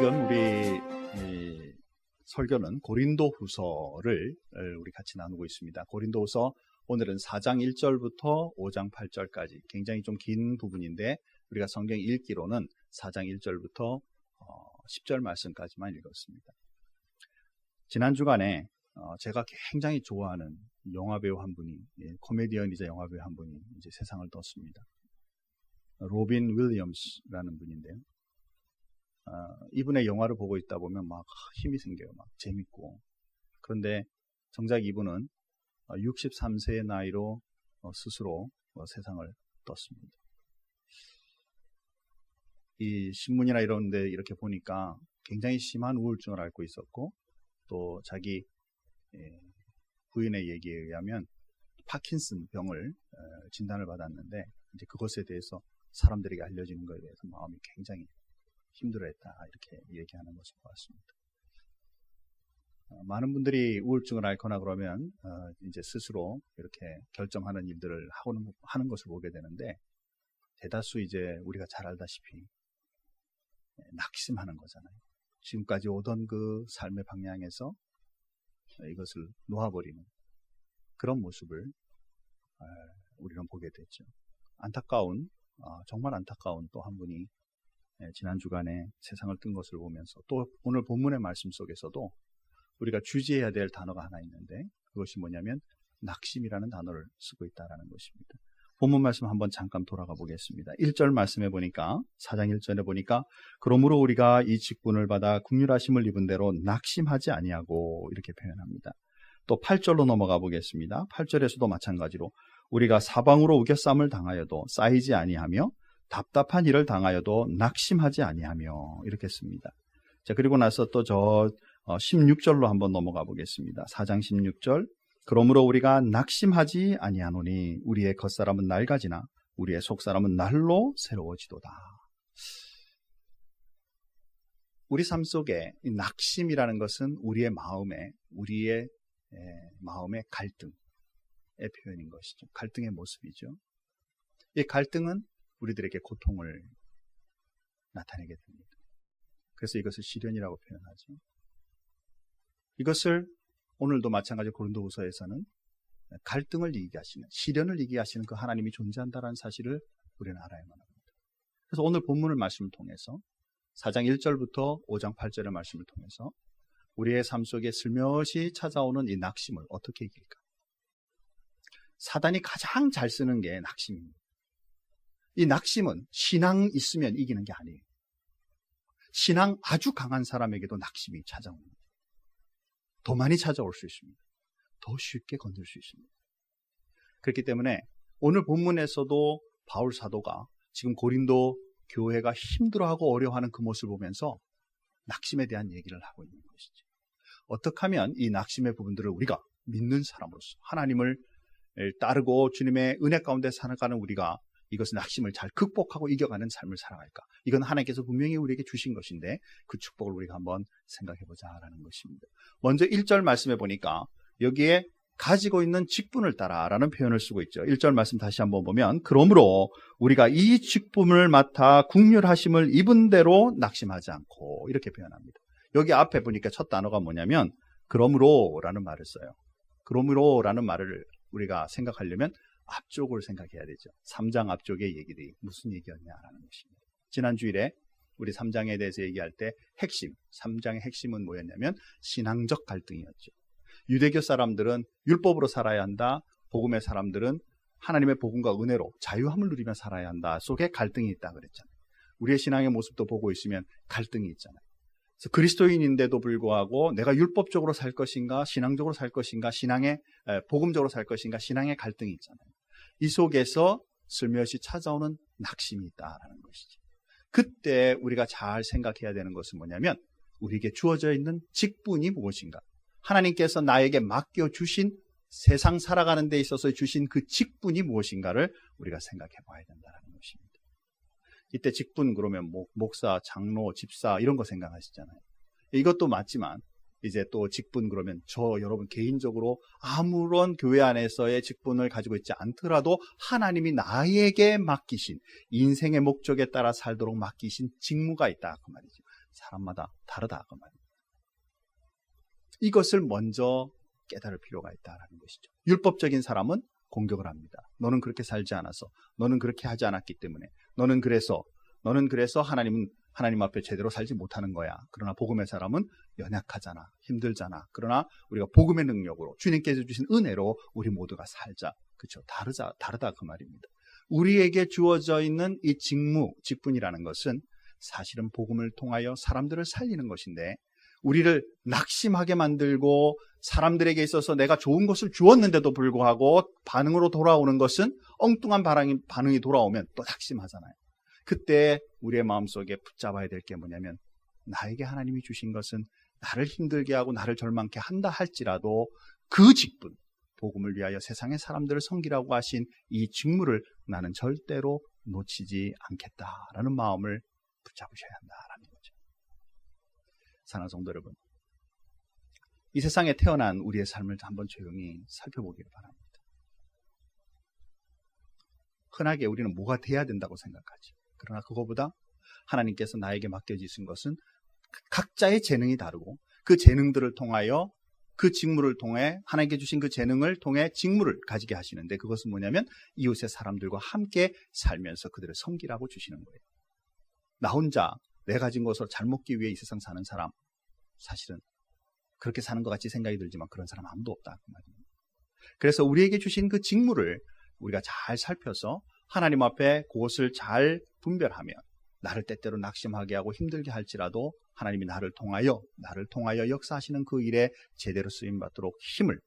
오늘은 우리 설교는 고린도후서를 우리 같이 나누고 있습니다. 고린도후서 오늘은 4장 1절부터 5장 8절까지 굉장히 좀 긴 부분인데 우리가 성경 읽기로는 4장 1절부터 10절 말씀까지만 읽었습니다. 지난 주간에 제가 굉장히 좋아하는 영화배우 한 분이, 코미디언이자 영화배우 한 분이 이제 세상을 떴습니다. 로빈 윌리엄스라는 분인데요. 이분의 영화를 보고 있다 보면 막 힘이 생겨요. 막 재밌고. 그런데 정작 이분은 63세의 나이로 스스로 세상을 떴습니다. 이 신문이나 이런 데 이렇게 보니까 굉장히 심한 우울증을 앓고 있었고, 또 자기 부인의 얘기에 의하면 파킨슨 병을 진단을 받았는데, 이제 그것에 대해서 사람들에게 알려지는 것에 대해서 마음이 굉장히 힘들어했다, 이렇게 얘기하는 것을 보았습니다. 많은 분들이 우울증을 앓거나 그러면 이제 스스로 이렇게 결정하는 일들을 하는 것을 보게 되는데, 대다수 이제 우리가 잘 알다시피 낙심하는 거잖아요. 지금까지 오던 그 삶의 방향에서 이것을 놓아버리는 그런 모습을 우리는 보게 됐죠. 정말 안타까운 또 한 분이 지난 주간에 세상을 뜬 것을 보면서, 또 오늘 본문의 말씀 속에서도 우리가 주의해야 될 단어가 하나 있는데, 그것이 뭐냐면 낙심이라는 단어를 쓰고 있다는 것입니다. 본문 말씀 한번 잠깐 돌아가 보겠습니다. 1절 말씀에 보니까, 4장 1절에 보니까, 그러므로 우리가 이 직분을 받아 긍휼하심을 입은 대로 낙심하지 아니하고, 이렇게 표현합니다. 또 8절로 넘어가 보겠습니다. 8절에서도 마찬가지로 우리가 사방으로 우겨쌈을 당하여도 쌓이지 아니하며 답답한 일을 당하여도 낙심하지 아니하며, 이렇게 씁니다. 자, 그리고 나서 또 16절로 한번 넘어가 보겠습니다. 4장 16절. 그러므로 우리가 낙심하지 아니하노니 우리의 겉사람은 낡아지나 우리의 속사람은 날로 새로워지도다. 우리 삶 속에 이 낙심이라는 것은 우리의 마음의 갈등의 표현인 것이죠. 갈등의 모습이죠. 이 갈등은 우리들에게 고통을 나타내게 됩니다. 그래서 이것을 시련이라고 표현하죠. 이것을 오늘도 마찬가지로 고린도후서에서는 갈등을 이기게 하시는, 시련을 이기게 하시는 그 하나님이 존재한다는 사실을 우리는 알아야만 합니다. 그래서 오늘 본문을 말씀을 통해서 4장 1절부터 5장 8절의 말씀을 통해서 우리의 삶 속에 슬며시 찾아오는 이 낙심을 어떻게 이길까? 사단이 가장 잘 쓰는 게 낙심입니다. 이 낙심은 신앙 있으면 이기는 게 아니에요. 신앙 아주 강한 사람에게도 낙심이 찾아옵니다. 더 많이 찾아올 수 있습니다. 더 쉽게 건들 수 있습니다. 그렇기 때문에 오늘 본문에서도 바울 사도가 지금 고린도 교회가 힘들어하고 어려워하는 그 모습을 보면서 낙심에 대한 얘기를 하고 있는 것이죠. 어떻게 하면 이 낙심의 부분들을 우리가 믿는 사람으로서 하나님을 따르고 주님의 은혜 가운데 살아가는 우리가 이것은 낙심을 잘 극복하고 이겨가는 삶을 살아갈까? 이건 하나님께서 분명히 우리에게 주신 것인데 그 축복을 우리가 한번 생각해보자라는 것입니다. 먼저 1절 말씀해 보니까 여기에 가지고 있는 직분을 따라라는 표현을 쓰고 있죠. 1절 말씀 다시 한번 보면, 그러므로 우리가 이 직분을 맡아 긍휼하심을 입은 대로 낙심하지 않고, 이렇게 표현합니다. 여기 앞에 보니까 첫 단어가 뭐냐면 그러므로라는 말을 써요. 그러므로라는 말을 우리가 생각하려면 앞쪽을 생각해야 되죠. 3장 앞쪽의 얘기들이 무슨 얘기였냐라는 것입니다. 지난 주일에 우리 3장에 대해서 얘기할 때 3장의 핵심은 뭐였냐면 신앙적 갈등이었죠. 유대교 사람들은 율법으로 살아야 한다. 복음의 사람들은 하나님의 복음과 은혜로 자유함을 누리며 살아야 한다. 속에 갈등이 있다 그랬잖아요. 우리의 신앙의 모습도 보고 있으면 갈등이 있잖아요. 그래서 그리스도인인데도 불구하고 내가 율법적으로 살 것인가, 신앙적으로 살 것인가, 복음적으로 살 것인가, 신앙의 갈등이 있잖아요. 이 속에서 슬며시 찾아오는 낙심이 있다라는 것이죠. 그때 우리가 잘 생각해야 되는 것은 뭐냐면 우리에게 주어져 있는 직분이 무엇인가, 하나님께서 나에게 맡겨주신 세상 살아가는 데 있어서 주신 그 직분이 무엇인가를 우리가 생각해 봐야 된다는 것입니다. 이때 직분 그러면 목사, 장로, 집사 이런 거 생각하시잖아요. 이것도 맞지만 이제 또 직분 그러면 여러분 개인적으로 아무런 교회 안에서의 직분을 가지고 있지 않더라도 하나님이 나에게 맡기신 인생의 목적에 따라 살도록 맡기신 직무가 있다 그 말이죠. 사람마다 다르다 그 말입니다. 이것을 먼저 깨달을 필요가 있다라는 것이죠. 율법적인 사람은 공격을 합니다. 너는 그렇게 살지 않아서, 너는 그렇게 하지 않았기 때문에, 너는 그래서 하나님 앞에 제대로 살지 못하는 거야. 그러나 복음의 사람은 연약하잖아, 힘들잖아. 그러나 우리가 복음의 능력으로 주님께서 주신 은혜로 우리 모두가 살자. 그렇죠? 다르다 그 말입니다. 우리에게 주어져 있는 이 직분이라는 것은 사실은 복음을 통하여 사람들을 살리는 것인데, 우리를 낙심하게 만들고 사람들에게 있어서 내가 좋은 것을 주었는데도 불구하고 반응으로 돌아오는 것은 엉뚱한 반응이 돌아오면 또 낙심하잖아요. 그때 우리의 마음속에 붙잡아야 될 게 뭐냐면, 나에게 하나님이 주신 것은 나를 힘들게 하고 나를 절망케 한다 할지라도 그 직분, 복음을 위하여 세상의 사람들을 섬기라고 하신 이 직무를 나는 절대로 놓치지 않겠다라는 마음을 붙잡으셔야 한다라는 거죠. 사랑하는 성도 여러분, 이 세상에 태어난 우리의 삶을 한번 조용히 살펴보기를 바랍니다. 흔하게 우리는 뭐가 돼야 된다고 생각하지. 그러나 그거보다 하나님께서 나에게 맡겨주신 것은 각자의 재능이 다르고, 그 재능들을 통하여, 그 직무를 통해, 하나님께 주신 그 재능을 통해 직무를 가지게 하시는데, 그것은 뭐냐면 이웃의 사람들과 함께 살면서 그들을 섬기라고 주시는 거예요. 나 혼자 내 가진 것을 잘 먹기 위해 이 세상 사는 사람, 사실은 그렇게 사는 것 같이 생각이 들지만 그런 사람 아무도 없다 그 말입니다. 그래서 우리에게 주신 그 직무를 우리가 잘 살펴서 하나님 앞에 그것을 잘 분별하면, 나를 때때로 낙심하게 하고 힘들게 할지라도 하나님이 나를 통하여 역사하시는 그 일에 제대로 쓰임받도록 힘을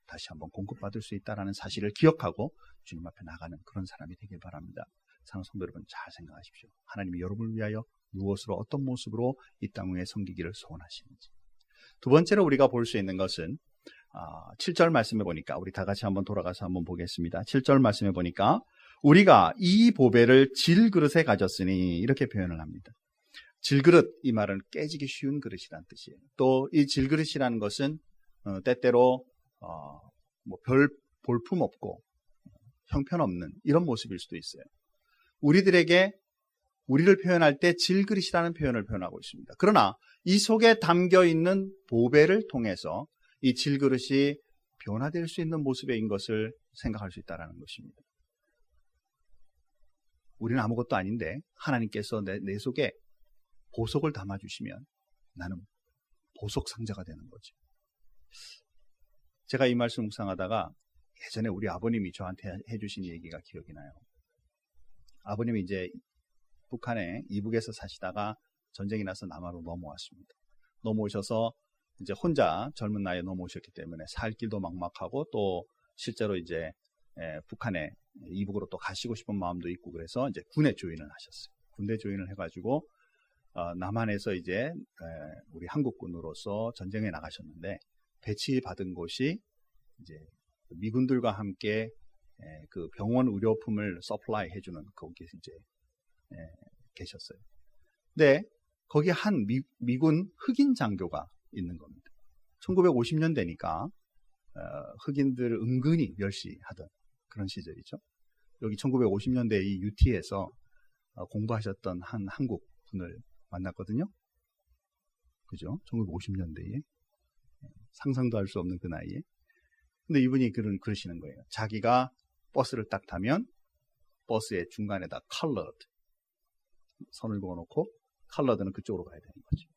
다시 한번 공급받을 수 있다는 사실을 기억하고 주님 앞에 나가는 그런 사람이 되길 바랍니다. 사랑하는 성도 여러분, 잘 생각하십시오. 하나님이 여러분을 위하여 무엇으로, 어떤 모습으로 이 땅 위에 섬기기를 소원하시는지. 두 번째로 우리가 볼 수 있는 것은 7절 말씀에 보니까, 우리 다 같이 한번 돌아가서 한번 보겠습니다. 7절 말씀에 보니까 우리가 이 보배를 질그릇에 가졌으니, 이렇게 표현을 합니다. 질그릇, 이 말은 깨지기 쉬운 그릇이란 뜻이에요. 또 이 질그릇이라는 것은 때때로 별 볼품 없고 형편없는 이런 모습일 수도 있어요. 우리를 표현할 때 질그릇이라는 표현을 표현하고 있습니다. 그러나 이 속에 담겨 있는 보배를 통해서 이 질그릇이 변화될 수 있는 모습인 것을 생각할 수 있다는 것입니다. 우리는 아무것도 아닌데 하나님께서 내 속에 보석을 담아주시면 나는 보석 상자가 되는 거죠. 제가 이 말씀 묵상하다가 예전에 우리 아버님이 저한테 해주신 얘기가 기억이 나요. 아버님이 이제 북한에 이북에서 사시다가 전쟁이 나서 남한으로 넘어왔습니다. 넘어오셔서 이제 혼자 젊은 나이에 넘어오셨기 때문에 살 길도 막막하고, 또 실제로 이제 북한에 이북으로 또 가시고 싶은 마음도 있고, 그래서 이제 군에 조인을 하셨어요. 군대 조인을 해가지고 남한에서 이제 우리 한국군으로서 전쟁에 나가셨는데, 배치받은 곳이 이제 미군들과 함께 그 병원 의료품을 서플라이 해주는 거기에 이제 계셨어요. 근데 거기 한 미군 흑인 장교가 있는 겁니다. 1950년대니까 흑인들을 은근히 멸시하던 그런 시절이죠. 여기 1950년대 이 UT에서 공부하셨던 한 한국 분을 만났거든요. 그죠? 1950년대에 상상도 할 수 없는 그 나이에. 근데 이분이 그러시는 거예요. 자기가 버스를 딱 타면 버스의 중간에다 colored 선을 그어놓고, colored는 그쪽으로 가야 되는 거죠.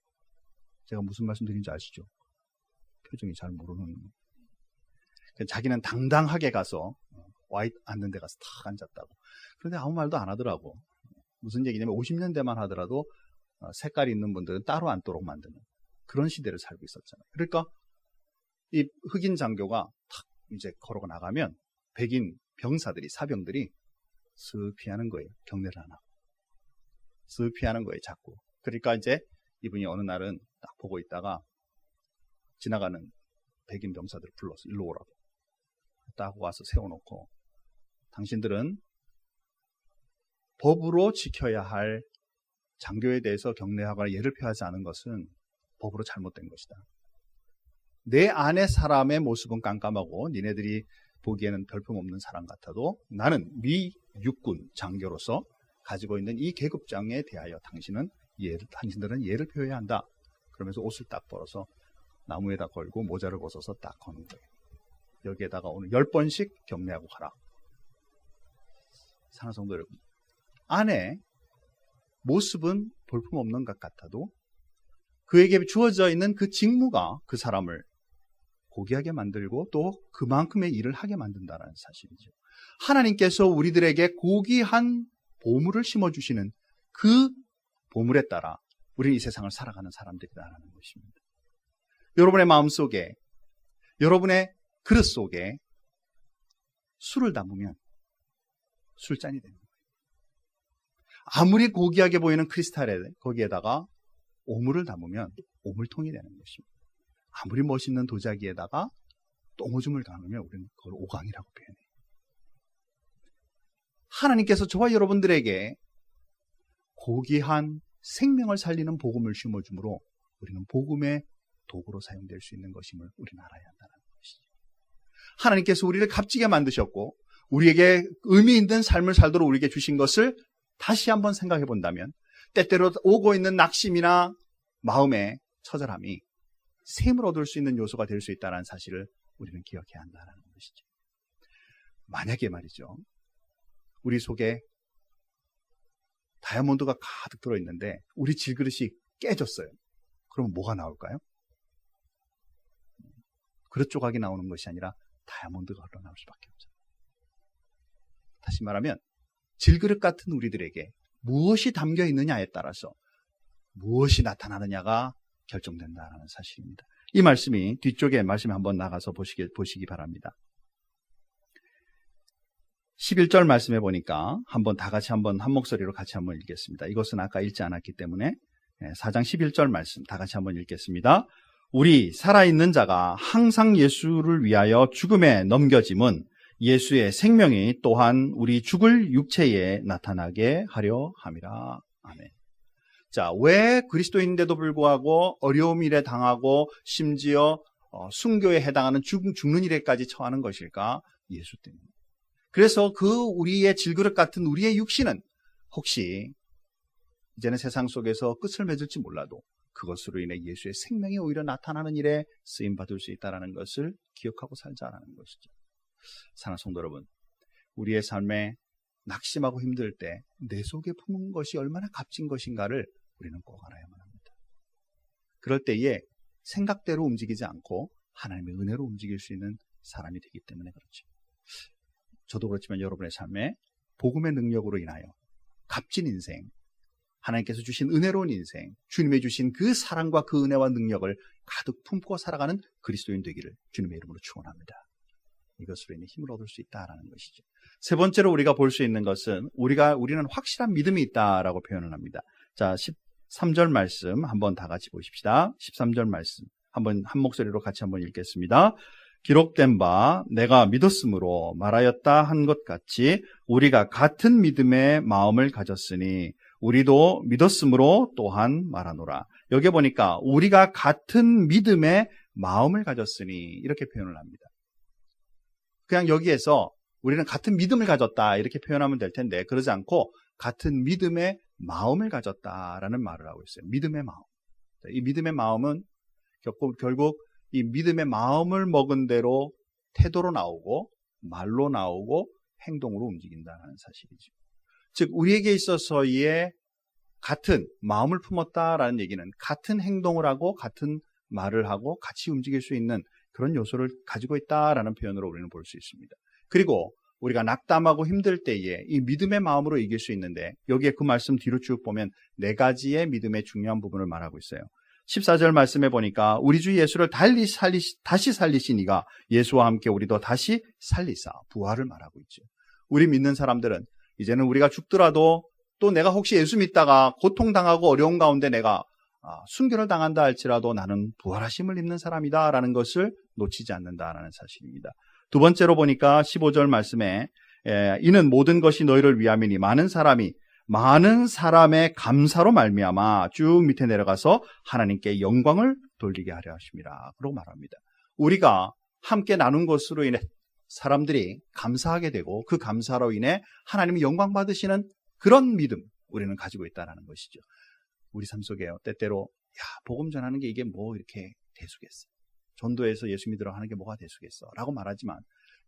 제가 무슨 말씀 드리는지 아시죠? 표정이 잘 모르는. 자기는 당당하게 가서 와 앉는 데 가서 탁 앉았다고. 그런데 아무 말도 안 하더라고. 무슨 얘기냐면 50년대만 하더라도 색깔이 있는 분들은 따로 앉도록 만드는 그런 시대를 살고 있었잖아요. 그러니까 이 흑인 장교가 탁 이제 걸어가 나가면 백인 병사들이, 사병들이 슥 피하는 거예요. 경례를 안 하고. 슥 피하는 거예요, 자꾸. 그러니까 이제 이분이 어느 날은 딱 보고 있다가 지나가는 백인 병사들을 불러서 일로 오라고 딱 와서 세워놓고, 당신들은 법으로 지켜야 할 장교에 대해서 경례하거나 예를 표하지 않은 것은 법으로 잘못된 것이다. 내 안의 사람의 모습은 깜깜하고 니네들이 보기에는 별품없는 사람 같아도 나는 미 육군 장교로서 가지고 있는 이 계급장에 대하여 당신은 당신들은 예를 표해야 한다. 그러면서 옷을 딱 벌어서 나무에다 걸고 모자를 벗어서 딱 거는 거예요. 여기에다가 오늘 10번씩 경례하고 가라. 사랑하는 성도 여러분, 안에 모습은 볼품없는 것 같아도 그에게 주어져 있는 그 직무가 그 사람을 고귀하게 만들고 또 그만큼의 일을 하게 만든다는 사실이죠. 하나님께서 우리들에게 고귀한 보물을 심어주시는 그 보물에 따라 우리는 이 세상을 살아가는 사람들이라는 것입니다. 여러분의 마음속에, 여러분의 그릇 속에 술을 담으면 술잔이 되는 거예요. 아무리 고귀하게 보이는 크리스탈에 거기에다가 오물을 담으면 오물통이 되는 것입니다. 아무리 멋있는 도자기에다가 똥오줌을 담으면 우리는 그걸 오강이라고 표현해요. 하나님께서 저와 여러분들에게 고귀한 생명을 살리는 복음을 심어주므로 우리는 복음의 도구로 사용될 수 있는 것임을 우리는 알아야 한다는 것이죠. 하나님께서 우리를 값지게 만드셨고 우리에게 의미 있는 삶을 살도록 우리에게 주신 것을 다시 한번 생각해 본다면 때때로 오고 있는 낙심이나 마음의 처절함이 샘을 얻을 수 있는 요소가 될 수 있다는 사실을 우리는 기억해야 한다는 것이죠. 만약에 말이죠, 우리 속에 다이아몬드가 가득 들어있는데 우리 질그릇이 깨졌어요. 그러면 뭐가 나올까요? 그릇 조각이 나오는 것이 아니라 다이아몬드가 흘러나올 수밖에 없어요. 다시 말하면 질그릇 같은 우리들에게 무엇이 담겨 있느냐에 따라서 무엇이 나타나느냐가 결정된다는 사실입니다. 이 말씀이 뒤쪽에 말씀에 한번 나가서 보시기 바랍니다. 11절 말씀해 보니까 한번 다 같이 한번 한 목소리로 같이 한번 읽겠습니다. 이것은 아까 읽지 않았기 때문에 4장 11절 말씀 다 같이 한번 읽겠습니다. 우리 살아있는 자가 항상 예수를 위하여 죽음에 넘겨짐은 예수의 생명이 또한 우리 죽을 육체에 나타나게 하려 함이라. 아멘. 자, 왜 그리스도인인데도 불구하고 어려움 일에 당하고 심지어 순교에 해당하는 죽는 일에까지 처하는 것일까? 예수 때문에. 그래서 그 우리의 질그릇 같은 우리의 육신은 혹시 이제는 세상 속에서 끝을 맺을지 몰라도 그것으로 인해 예수의 생명이 오히려 나타나는 일에 쓰임받을 수 있다는 것을 기억하고 살자라는 것이죠. 사랑하는 성도 여러분, 우리의 삶에 낙심하고 힘들 때 내 속에 품은 것이 얼마나 값진 것인가를 우리는 꼭 알아야만 합니다. 그럴 때에 생각대로 움직이지 않고 하나님의 은혜로 움직일 수 있는 사람이 되기 때문에 그렇죠. 저도 그렇지만 여러분의 삶에 복음의 능력으로 인하여 값진 인생, 하나님께서 주신 은혜로운 인생, 주님이 주신 그 사랑과 그 은혜와 능력을 가득 품고 살아가는 그리스도인 되기를 주님의 이름으로 축원합니다. 이것으로 인해 힘을 얻을 수 있다라는 것이죠. 세 번째로 우리가 볼 수 있는 것은 우리는 확실한 믿음이 있다라고 표현을 합니다. 자, 13절 말씀 한번 다 같이 보십시다. 13절 말씀 한번 한 목소리로 같이 한번 읽겠습니다. 기록된 바 내가 믿었으므로 말하였다 한 것 같이 우리가 같은 믿음의 마음을 가졌으니 우리도 믿었으므로 또한 말하노라. 여기 보니까 우리가 같은 믿음의 마음을 가졌으니 이렇게 표현을 합니다. 그냥 여기에서 우리는 같은 믿음을 가졌다 이렇게 표현하면 될 텐데 그러지 않고 같은 믿음의 마음을 가졌다라는 말을 하고 있어요. 믿음의 마음. 이 믿음의 마음은 결국 이 믿음의 마음을 먹은 대로 태도로 나오고 말로 나오고 행동으로 움직인다는 사실이죠. 즉 우리에게 있어서의 같은 마음을 품었다라는 얘기는 같은 행동을 하고 같은 말을 하고 같이 움직일 수 있는 그런 요소를 가지고 있다라는 표현으로 우리는 볼 수 있습니다. 그리고 우리가 낙담하고 힘들 때에 이 믿음의 마음으로 이길 수 있는데 여기에 그 말씀 뒤로 쭉 보면 4가지의 믿음의 중요한 부분을 말하고 있어요. 14절 말씀해 보니까 우리 주 예수를 다시 살리신 이가 예수와 함께 우리도 다시 살리사 부활을 말하고 있죠. 우리 믿는 사람들은 이제는 우리가 죽더라도 또 내가 혹시 예수 믿다가 고통당하고 어려운 가운데 내가 순교를 당한다 할지라도 나는 부활하심을 입는 사람이다 라는 것을 놓치지 않는다라는 사실입니다. 두 번째로 보니까 15절 말씀에 이는 모든 것이 너희를 위함이니 많은 사람의 감사로 말미암아 쭉 밑에 내려가서 하나님께 영광을 돌리게 하려 하심이라 그러고 말합니다. 우리가 함께 나눈 것으로 인해 사람들이 감사하게 되고 그 감사로 인해 하나님이 영광 받으시는 그런 믿음 우리는 가지고 있다는 것이죠. 우리 삶 속에요. 때때로 복음 전하는 게 이게 뭐 이렇게 대수겠어. 전도해서 예수 믿으러 하는 게 뭐가 대수겠어. 라고 말하지만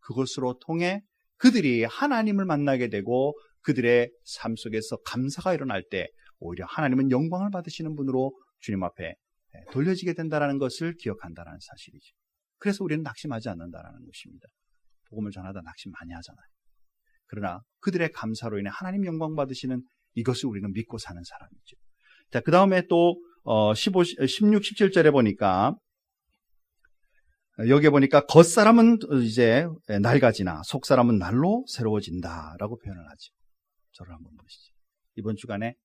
그것으로 통해 그들이 하나님을 만나게 되고 그들의 삶 속에서 감사가 일어날 때 오히려 하나님은 영광을 받으시는 분으로 주님 앞에 돌려지게 된다는 것을 기억한다는 사실이죠. 그래서 우리는 낙심하지 않는다는 것입니다. 복음을 전하다 낙심 많이 하잖아요. 그러나 그들의 감사로 인해 하나님 영광 받으시는 이것을 우리는 믿고 사는 사람이죠. 자, 그 다음에 또 16, 17절에 보니까 여기에 보니까 겉사람은 이제 낡아지나 속사람은 날로 새로워진다라고 표현을 하죠. 저를 한번 보시죠. 이번 주간에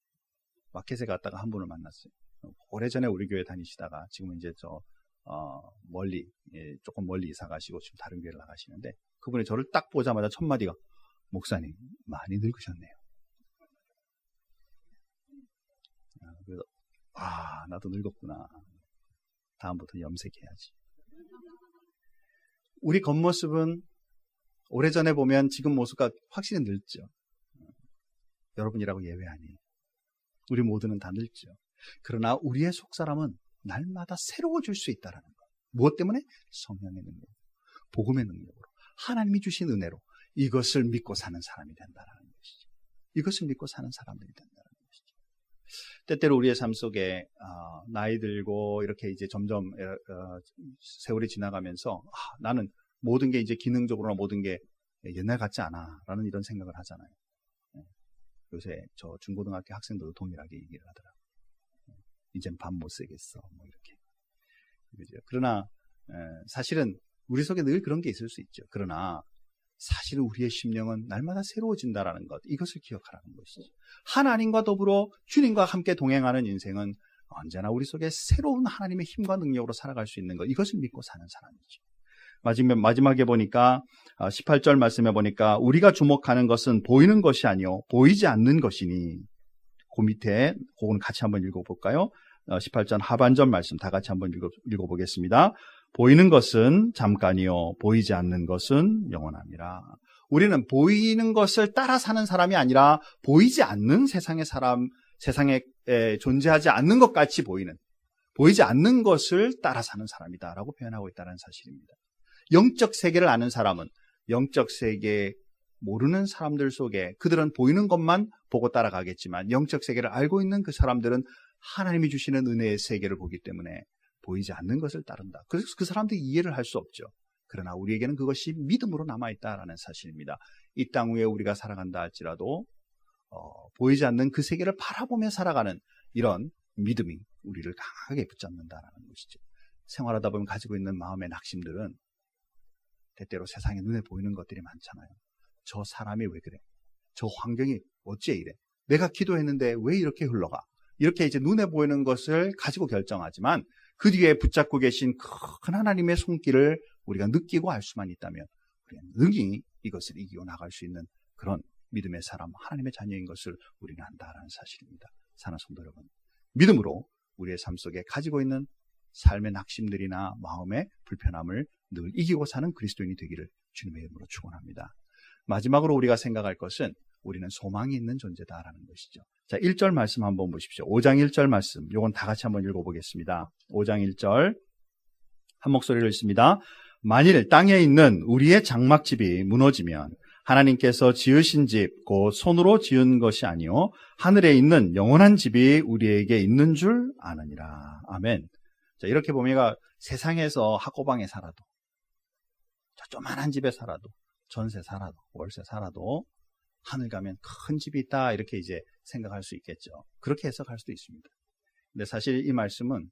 마켓에 갔다가 한 분을 만났어요. 오래전에 우리 교회 다니시다가 지금은 이제 조금 멀리 이사 가시고 지금 다른 교회를 나가시는데 그분이 저를 딱 보자마자 첫 마디가 목사님 많이 늙으셨네요. 그래서 나도 늙었구나. 다음부터 염색해야지. 우리 겉모습은 오래전에 보면 지금 모습과 확실히 늙죠. 여러분이라고 예외 아니에요. 우리 모두는 다 늙죠. 그러나 우리의 속사람은 날마다 새로워질 수 있다는 것. 무엇 때문에? 성령의 능력, 복음의 능력으로, 하나님이 주신 은혜로 이것을 믿고 사는 사람이 된다는 것이죠. 이것을 믿고 사는 사람들이 된다는 것이죠. 때때로 우리의 삶 속에 나이 들고 이렇게 이제 점점 세월이 지나가면서 나는 모든 게 이제 기능적으로나 모든 게 옛날 같지 않아 라는 이런 생각을 하잖아요. 요새 저 중고등학교 학생들도 동일하게 얘기를 하더라고요. 이젠 밥 못 쓰겠어 뭐 이렇게. 그죠? 그러나 사실은 우리 속에 늘 그런 게 있을 수 있죠. 그러나 사실은 우리의 심령은 날마다 새로워진다라는 것, 이것을 기억하라는 것이죠. 하나님과 더불어 주님과 함께 동행하는 인생은 언제나 우리 속에 새로운 하나님의 힘과 능력으로 살아갈 수 있는 것, 이것을 믿고 사는 사람이죠. 마지막에 보니까 18절 말씀에 보니까 우리가 주목하는 것은 보이는 것이 아니요 보이지 않는 것이니, 그 밑에 그거는 같이 한번 읽어볼까요? 18절 하반절 말씀 다 같이 한번 읽어보겠습니다. 보이는 것은 잠깐이요 보이지 않는 것은 영원함이라. 우리는 보이는 것을 따라 사는 사람이 아니라 보이지 않는 세상의 사람, 세상에 존재하지 않는 것 같이 보이지 않는 것을 따라 사는 사람이다라고 표현하고 있다는 사실입니다. 영적 세계를 아는 사람은 영적 세계 모르는 사람들 속에 그들은 보이는 것만 보고 따라가겠지만 영적 세계를 알고 있는 그 사람들은 하나님이 주시는 은혜의 세계를 보기 때문에 보이지 않는 것을 따른다. 그래서 그 사람들이 이해를 할 수 없죠. 그러나 우리에게는 그것이 믿음으로 남아있다라는 사실입니다. 이 땅 위에 우리가 살아간다 할지라도 보이지 않는 그 세계를 바라보며 살아가는 이런 믿음이 우리를 강하게 붙잡는다라는 것이죠. 생활하다 보면 가지고 있는 마음의 낙심들은 때때로 세상에 눈에 보이는 것들이 많잖아요. 저 사람이 왜 그래? 저 환경이 어째 이래? 내가 기도했는데 왜 이렇게 흘러가? 이렇게 이제 눈에 보이는 것을 가지고 결정하지만 그 뒤에 붙잡고 계신 큰 하나님의 손길을 우리가 느끼고 알 수만 있다면 우리는 능히 이것을 이기고 나갈 수 있는 그런 믿음의 사람, 하나님의 자녀인 것을 우리는 안다라는 사실입니다. 사랑하는 성도 여러분, 믿음으로 우리의 삶 속에 가지고 있는 삶의 낙심들이나 마음의 불편함을 늘 이기고 사는 그리스도인이 되기를 주님의 이름으로 축원합니다. 마지막으로 우리가 생각할 것은 우리는 소망이 있는 존재다라는 것이죠. 자, 1절 말씀 한번 보십시오. 5장 1절 말씀, 요건 다 같이 한번 읽어보겠습니다. 5장 1절 한 목소리로 읽습니다. 만일 땅에 있는 우리의 장막집이 무너지면 하나님께서 지으신 집, 곧 손으로 지은 것이 아니요 하늘에 있는 영원한 집이 우리에게 있는 줄 아느니라. 아멘. 자, 이렇게 보면 세상에서 학고방에 살아도, 저 조만한 집에 살아도, 전세 살아도, 월세 살아도 하늘 가면 큰 집이 있다 이렇게 이제 생각할 수 있겠죠. 그렇게 해석할 수도 있습니다. 근데 사실 이 말씀은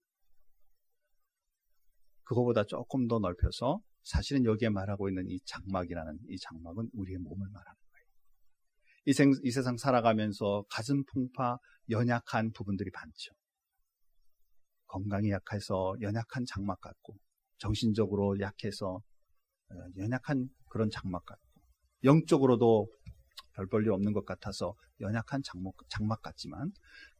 그거보다 조금 더 넓혀서 사실은 여기에 말하고 있는 이 장막이라는 이 장막은 우리의 몸을 말하는 거예요. 이 세상 살아가면서 가슴 풍파 연약한 부분들이 많죠. 건강이 약해서 연약한 장막 같고, 정신적으로 약해서 연약한 그런 장막 같고, 영적으로도 별 볼일 없는 것 같아서 연약한 장막 같지만,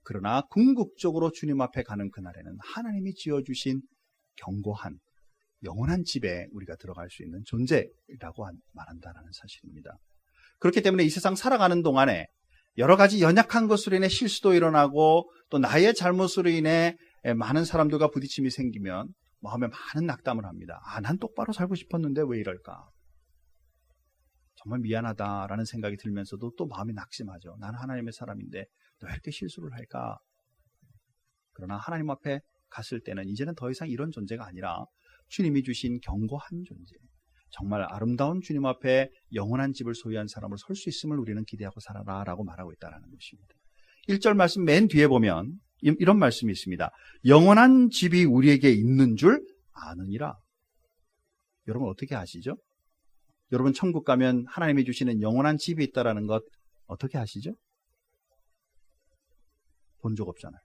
그러나 궁극적으로 주님 앞에 가는 그날에는 하나님이 지어주신 견고한 영원한 집에 우리가 들어갈 수 있는 존재라고 말한다라는 사실입니다. 그렇기 때문에 이 세상 살아가는 동안에 여러 가지 연약한 것으로 인해 실수도 일어나고 또 나의 잘못으로 인해 많은 사람들과 부딪힘이 생기면 마음에 많은 낙담을 합니다. 난 똑바로 살고 싶었는데 왜 이럴까? 정말 미안하다라는 생각이 들면서도 또 마음이 낙심하죠. 나는 하나님의 사람인데 왜 이렇게 실수를 할까? 그러나 하나님 앞에 갔을 때는 이제는 더 이상 이런 존재가 아니라 주님이 주신 견고한 존재, 정말 아름다운 주님 앞에 영원한 집을 소유한 사람으로 설 수 있음을 우리는 기대하고 살아라 라고 말하고 있다는 것입니다. 1절 말씀 맨 뒤에 보면 이런 말씀이 있습니다. 영원한 집이 우리에게 있는 줄 아느니라. 여러분 어떻게 아시죠? 여러분 천국 가면 하나님이 주시는 영원한 집이 있다는 것 어떻게 아시죠? 본 적 없잖아요.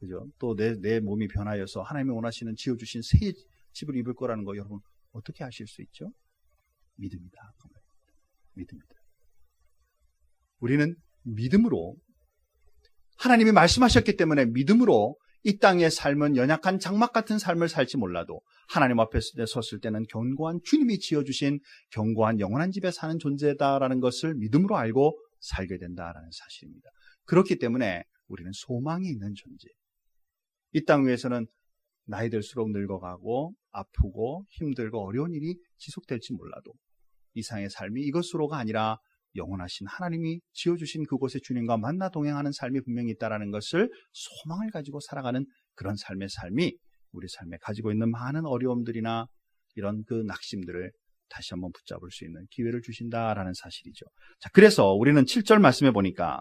그죠? 또 내 몸이 변하여서 하나님이 원하시는 지어주신 새 집을 입을 거라는 거 여러분 어떻게 아실 수 있죠? 믿음이다. 믿음이다. 우리는 믿음으로 하나님이 말씀하셨기 때문에 믿음으로 이 땅의 삶은 연약한 장막 같은 삶을 살지 몰라도 하나님 앞에 섰을 때는 견고한 주님이 지어주신 견고한 영원한 집에 사는 존재다라는 것을 믿음으로 알고 살게 된다라는 사실입니다. 그렇기 때문에 우리는 소망이 있는 존재. 이 땅 위에서는 나이 들수록 늙어가고 아프고 힘들고 어려운 일이 지속될지 몰라도 이상의 삶이 이것으로가 아니라 영원하신 하나님이 지어주신 그곳에 주님과 만나 동행하는 삶이 분명히 있다는 것을 소망을 가지고 살아가는 그런 삶의 삶이 우리 삶에 가지고 있는 많은 어려움들이나 이런 그 낙심들을 다시 한번 붙잡을 수 있는 기회를 주신다라는 사실이죠. 자, 그래서 우리는 7절 말씀해 보니까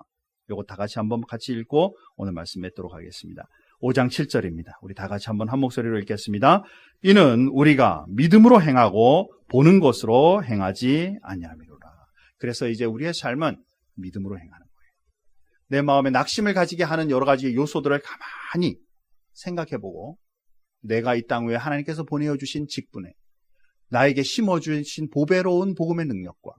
이거 다 같이 한번 같이 읽고 오늘 말씀 맺도록 하겠습니다. 5장 7절입니다. 우리 다 같이 한번 한 목소리로 읽겠습니다. 이는 우리가 믿음으로 행하고 보는 것으로 행하지 아니함이로라. 그래서 이제 우리의 삶은 믿음으로 행하는 거예요. 내 마음에 낙심을 가지게 하는 여러 가지 요소들을 가만히 생각해보고 내가 이 땅 위에 하나님께서 보내주신 직분에 나에게 심어주신 보배로운 복음의 능력과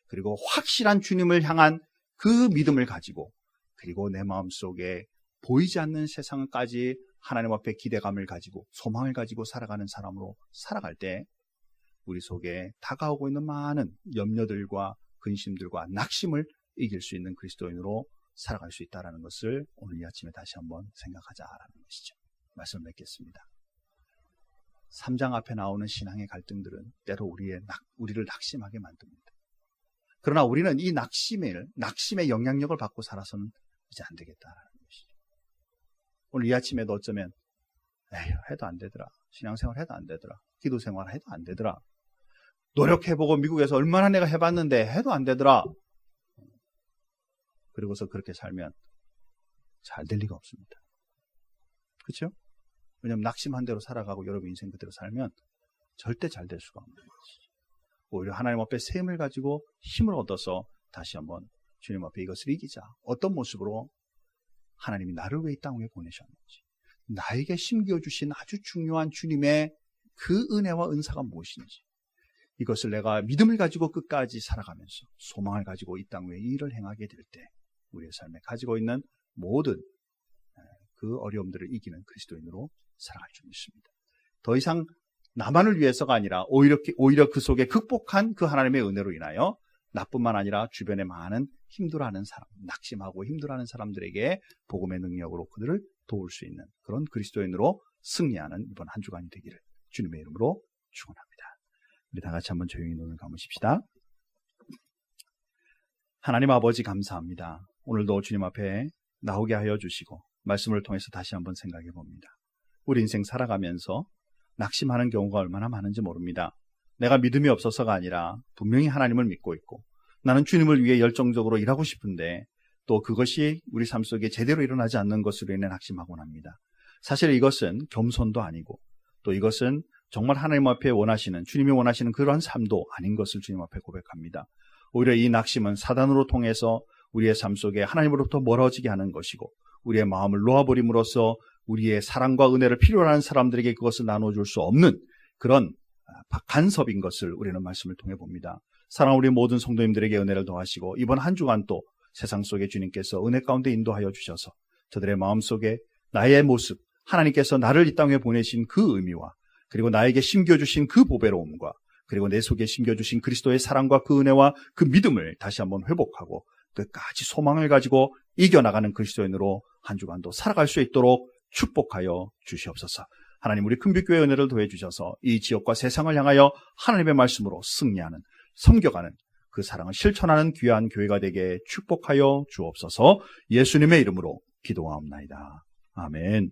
그리고 확실한 주님을 향한 그 믿음을 가지고 그리고 내 마음속에 보이지 않는 세상까지 하나님 앞에 기대감을 가지고 소망을 가지고 살아가는 사람으로 살아갈 때 우리 속에 다가오고 있는 많은 염려들과 근심들과 낙심을 이길 수 있는 그리스도인으로 살아갈 수 있다는 것을 오늘 이 아침에 다시 한번 생각하자라는 것이죠. 말씀을 맺겠습니다. 3장 앞에 나오는 신앙의 갈등들은 때로 우리를 낙심하게 만듭니다. 그러나 우리는 이 낙심의 영향력을 받고 살아서는 이제 안 되겠다라는 것이죠. 오늘 이 아침에도 어쩌면 해도 안 되더라. 신앙생활 해도 안 되더라. 기도생활 해도 안 되더라. 노력해보고 미국에서 얼마나 내가 해봤는데 해도 안 되더라. 그리고서 그렇게 살면 잘 될 리가 없습니다. 그렇죠? 왜냐하면 낙심한 대로 살아가고 여러분 인생 그대로 살면 절대 잘 될 수가 없는 것이죠. 오히려 하나님 앞에 새 힘을 가지고 힘을 얻어서 다시 한번 주님 앞에 이것을 이기자. 어떤 모습으로 하나님이 나를 왜 이 땅 위에 보내셨는지, 나에게 심겨주신 아주 중요한 주님의 그 은혜와 은사가 무엇인지, 이것을 내가 믿음을 가지고 끝까지 살아가면서 소망을 가지고 이 땅 위에 일을 행하게 될 때 우리의 삶에 가지고 있는 모든 그 어려움들을 이기는 그리스도인으로 살아갈 줄 믿습니다. 더 이상 나만을 위해서가 아니라 오히려 그 속에 극복한 그 하나님의 은혜로 인하여 나뿐만 아니라 주변에 많은 힘들어하는 사람, 낙심하고 힘들어하는 사람들에게 복음의 능력으로 그들을 도울 수 있는 그런 그리스도인으로 승리하는 이번 한 주간이 되기를 주님의 이름으로 축원합니다. 우리 다 같이 한번 조용히 눈을 감으십시다. 하나님 아버지 감사합니다. 오늘도 주님 앞에 나오게 하여 주시고 말씀을 통해서 다시 한번 생각해 봅니다. 우리 인생 살아가면서 낙심하는 경우가 얼마나 많은지 모릅니다. 내가 믿음이 없어서가 아니라 분명히 하나님을 믿고 있고 나는 주님을 위해 열정적으로 일하고 싶은데 또 그것이 우리 삶 속에 제대로 일어나지 않는 것으로 인해 낙심하곤 합니다. 사실 이것은 겸손도 아니고 또 이것은 정말 하나님 앞에 원하시는, 주님이 원하시는 그런 삶도 아닌 것을 주님 앞에 고백합니다. 오히려 이 낙심은 사단으로 통해서 우리의 삶 속에 하나님으로부터 멀어지게 하는 것이고 우리의 마음을 놓아버림으로써 우리의 사랑과 은혜를 필요로 하는 사람들에게 그것을 나눠줄 수 없는 그런 간섭인 것을 우리는 말씀을 통해 봅니다. 사랑하는 우리 모든 성도님들에게 은혜를 더하시고 이번 한 주간 또 세상 속에 주님께서 은혜 가운데 인도하여 주셔서 저들의 마음속에 나의 모습, 하나님께서 나를 이 땅에 보내신 그 의미와 그리고 나에게 심겨주신 그 보배로움과 그리고 내 속에 심겨주신 그리스도의 사랑과 그 은혜와 그 믿음을 다시 한번 회복하고 끝까지 소망을 가지고 이겨나가는 그리스도인으로 한 주간도 살아갈 수 있도록 축복하여 주시옵소서. 하나님, 우리 큰빛교회 은혜를 더해 주셔서 이 지역과 세상을 향하여 하나님의 말씀으로 승리하는, 섬겨가는 그 사랑을 실천하는 귀한 교회가 되게 축복하여 주옵소서. 예수님의 이름으로 기도하옵나이다. 아멘.